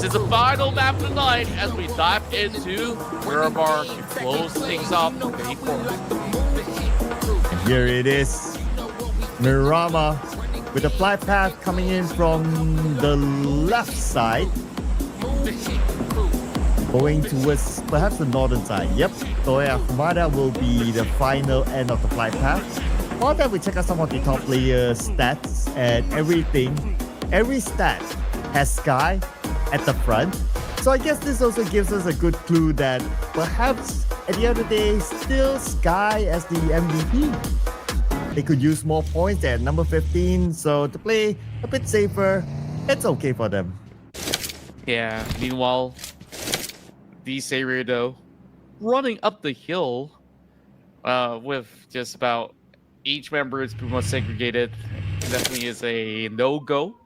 This is the final map of the night as we dive into Miramar to close things off for day 4. Here it is, Miramar, with a flight path coming in from the left side, going towards perhaps the northern side. Yep, Toya Kumada will be the final end of the flight path. While that, we check out some of the top player stats and everything. Every stat has Sky at the front. So I guess this also gives us a good clue that perhaps at the end of the day, still Sky as the MVP. They could use more points at number 15, so to play a bit safer, it's okay for them. Yeah, meanwhile, D-Savior though, running up the hill with just about each member is pretty much segregated. Definitely is a no-go.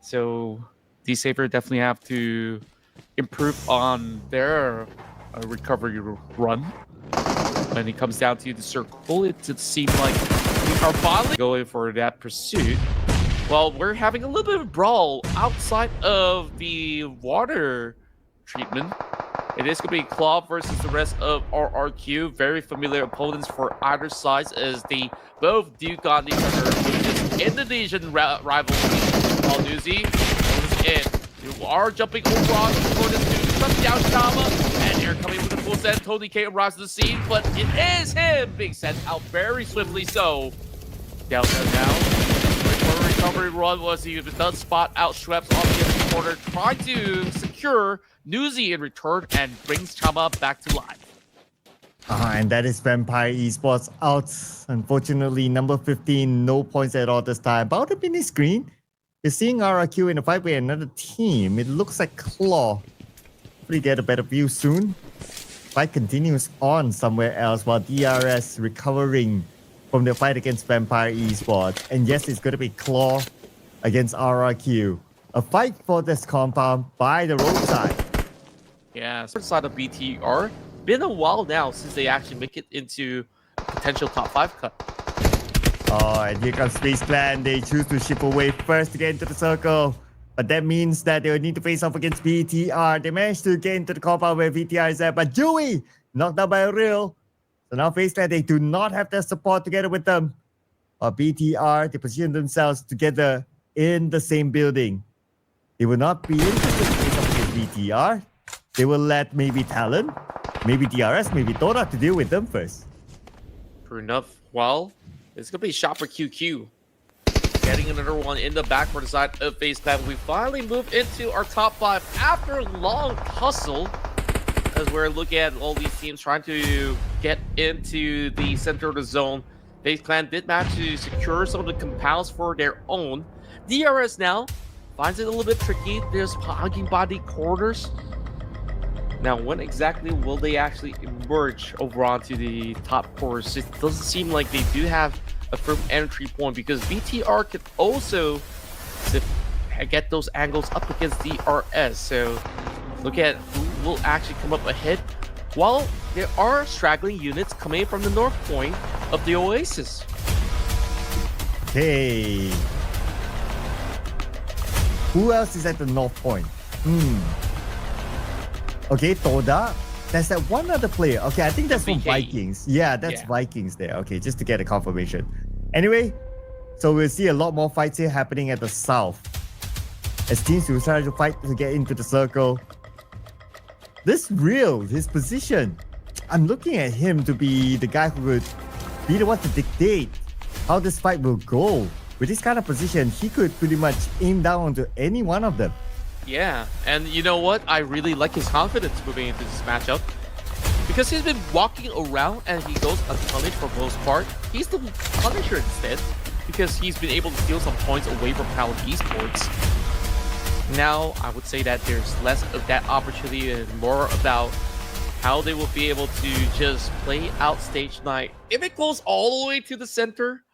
So D-Savior definitely have to improve on their recovery run. When it comes down to the circle, it seems like we are finally going for that pursuit. Well, we're having a little bit of a brawl outside of the water treatment. It is going to be Claw versus the rest of RRQ. Very familiar opponents for either side as they both duke on each other with this Indonesian rivalry. While Nuzi goes in. You are jumping over on the corner to shut down Shama. And here coming with the full set. Tony K arrives to the scene, but it is him being sent out very swiftly. So, down there now. Recovery run was he does spot out Schweppes on the other corner, trying to secure Nuzi in return and brings Chama back to life. And that is Vampire Esports out. Unfortunately, number 15, no points at all this time. About a mini screen. You're seeing RRQ in a fight with another team. It looks like Claw. Hopefully get a better view soon. Fight continues on somewhere else while DRS recovering from the fight against Vampire Esports. And yes, it's going to be Claw against RRQ. A fight for this compound by the roadside. Yeah, side of BTR. Been a while now since they actually make it into a potential top 5 cut. Oh, and here comes Space Clan. They choose to ship away first to get into the circle. But that means that they will need to face off against VTR. They managed to get into the compound where VTR is at. But Dewey knocked out by a real. So now Space Clan, they do not have their support together with them. BTR, they position themselves together in the same building. They will not be interested in face off against VTR. They will let maybe Talon, maybe DRS, maybe Dora to deal with them first. True enough. Well, it's going to be shot for QQ. Getting another one in the back for the side of Face Clan. We finally move into our top 5 after a long hustle. As we're looking at all these teams trying to get into the center of the zone. Face Clan did manage to secure some of the compounds for their own. DRS now finds it a little bit tricky. There's hogging body corners. Now, when exactly will they actually emerge over onto the top course? It doesn't seem like they do have a firm entry point because VTR could also get those angles up against DRS. So, look at who will actually come up ahead. While there are straggling units coming from the north point of the Oasis. Okay. Who else is at the north point? Okay, Toda. There's that one other player. Okay, I think that's from Vikings. Yeah, that's Vikings there. Okay, just to get a confirmation. Anyway, so we'll see a lot more fights here happening at the south. As teams will try to fight to get into the circle. This Real, his position. I'm looking at him to be the guy who would be the one to dictate how this fight will go. With this kind of position, he could pretty much aim down onto any one of them. Yeah, and you know what? I really like his confidence moving into this matchup. Because he's been walking around and he goes unpunished for the most part. He's the Punisher instead. Because he's been able to steal some points away from Talon Esports. Now, I would say that there's less of that opportunity and more about how they will be able to just play out stage 9. If it goes all the way to the center,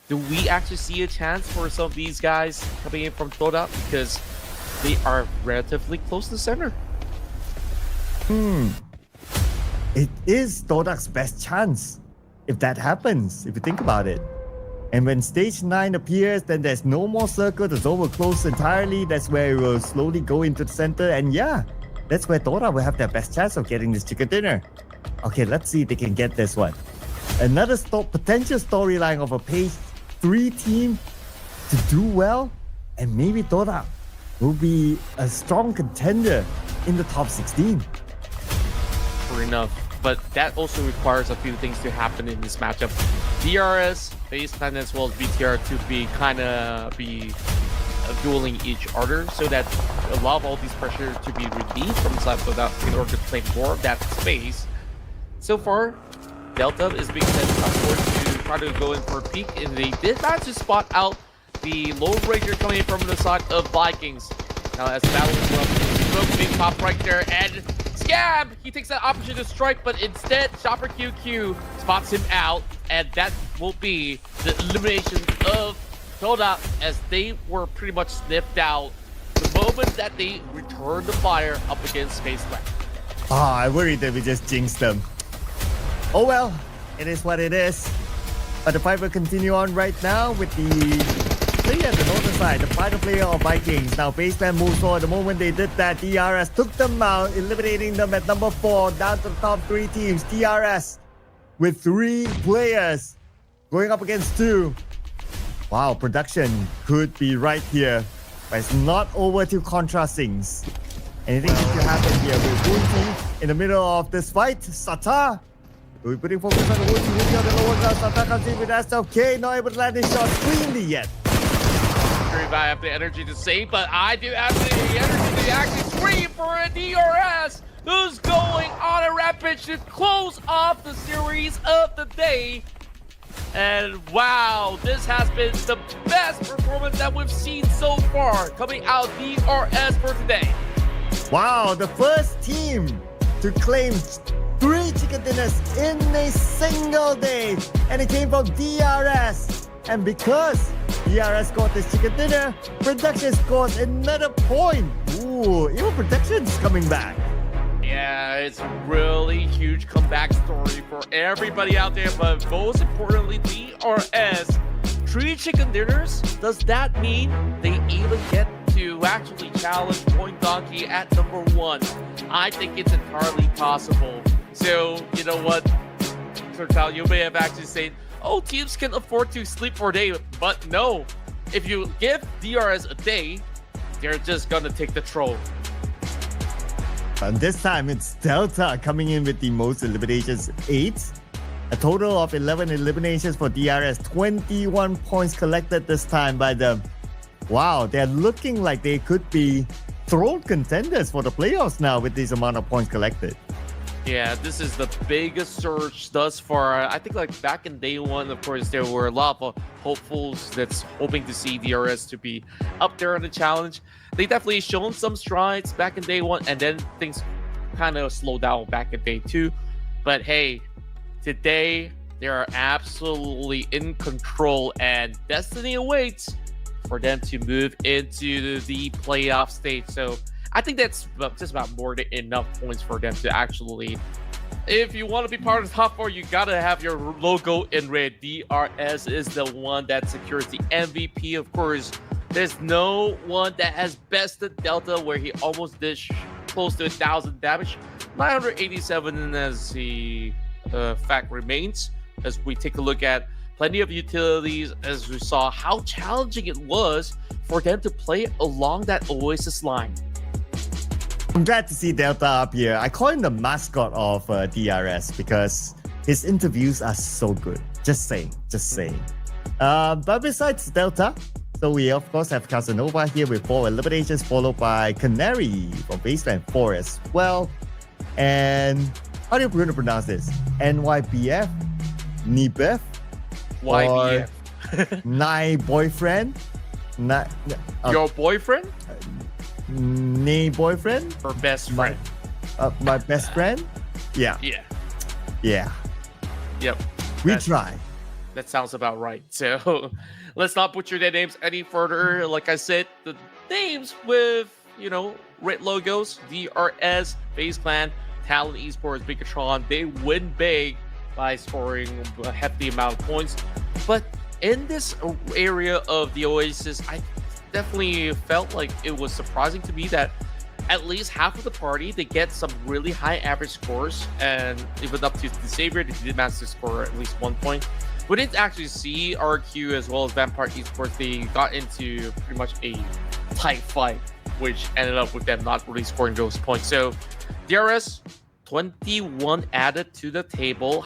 do we actually see a chance for some of these guys coming in from Toda? Because they are relatively close to the center. It is Todak's best chance if that happens, if you think about it. And when stage 9 appears, then there's no more circle. The zone will close entirely. That's where it will slowly go into the center. And yeah, that's where Dota will have their best chance of getting this chicken dinner. Okay, let's see if they can get this one. Another potential storyline of a page 3 team to do well. And maybe Dota will be a strong contender in the top 16. Fair enough. But that also requires a few things to happen in this matchup. DRS, Baseline, as well as BTR to be dueling each other, so that a lot of all these pressure to be relieved from side Dota in order to claim more of that space. So far, Delta is being sent upward to try to go in for a peek, and they did manage to spot out the low ranger coming in from the side of Vikings. Now as battle is up, big pop right there, and Scab! He takes that opportunity to strike, but instead, Chopper QQ spots him out, and that will be the elimination of Dota, as they were pretty much sniffed out the moment that they returned the fire up against Spaceland. I worried that we just jinxed them. Oh well, it is what it is. But the fight will continue on right now with the player at the northern side, the final player of Vikings. Now Baseline moves forward. The moment they did that, DRS took them out, eliminating them at number 4, down to the top 3 teams. DRS with 3 players going up against 2. Wow, production could be right here, but it's not over to Contra Sings. Anything could happen here with Wunti in the middle of this fight. Sata will be putting focus on the Wunti on the lower ground. Sata comes in with SLK, not able to land his shot cleanly yet. If I have the energy to save, but I do have the energy to actually scream for a DRS who's going on a rampage to close off the series of the day. And wow, this has been the best performance that we've seen so far coming out of DRS for today. Wow, the first team to claim 3 chicken dinners in a single day, and it came from DRS. And because DRS got this chicken dinner, production scores another point. Ooh, even production's coming back. Yeah, it's a really huge comeback story for everybody out there, but most importantly, DRS. 3 chicken dinners? Does that mean they even get to actually challenge Point Donkey at number 1? I think it's entirely possible. So, you know what, Turtal, you may have actually said, oh, teams can afford to sleep for a day, but no. If you give DRS a day, they're just gonna take the troll. And this time it's Delta coming in with the most eliminations, 8. A total of 11 eliminations for DRS, 21 points collected this time by them. Wow, they're looking like they could be throne contenders for the playoffs now with this amount of points collected. Yeah, this is the biggest surge thus far. I think like back in day 1, of course, there were a lot of hopefuls that's hoping to see DRS to be up there on the challenge. They definitely shown some strides back in day 1, and then things kind of slowed down back in day 2. But hey, today they are absolutely in control, and destiny awaits for them to move into the playoff stage. So I think that's just about more than enough points for them to actually, if you want to be part of the top 4, you gotta have your logo in red. DRS is the one that secures the MVP. Of course, there's no one that has bested Delta, where he almost did close to 1,000 damage. 987 as the fact remains, as we take a look at plenty of utilities, as we saw how challenging it was for them to play along that Oasis line. I'm glad to see Delta up here. I call him the mascot of DRS because his interviews are so good. Just saying. But besides Delta, so we of course have Casanova here with 4 eliminations, followed by Canary from Baseline 4 as well. And how do you going to pronounce this? NYBF? Nibef? YBF. Nai boyfriend? Your boyfriend? Nay boyfriend? Or best friend? My best friend? Yeah. Yep. We try. That sounds about right. So let's not butcher their names any further. Like I said, the names with, red logos, DRS, FaZe Clan, Talent Esports, Bigatron, they win big by scoring a hefty amount of points. But in this area of the Oasis, I definitely felt like it was surprising to me that at least half of the party, they get some really high average scores, and even up to the Savior, they did manage to score at least 1 point. We didn't actually see RQ as well as Vampire Esports. They got into pretty much a tight fight, which ended up with them not really scoring those points. So DRS, 21 added to the table.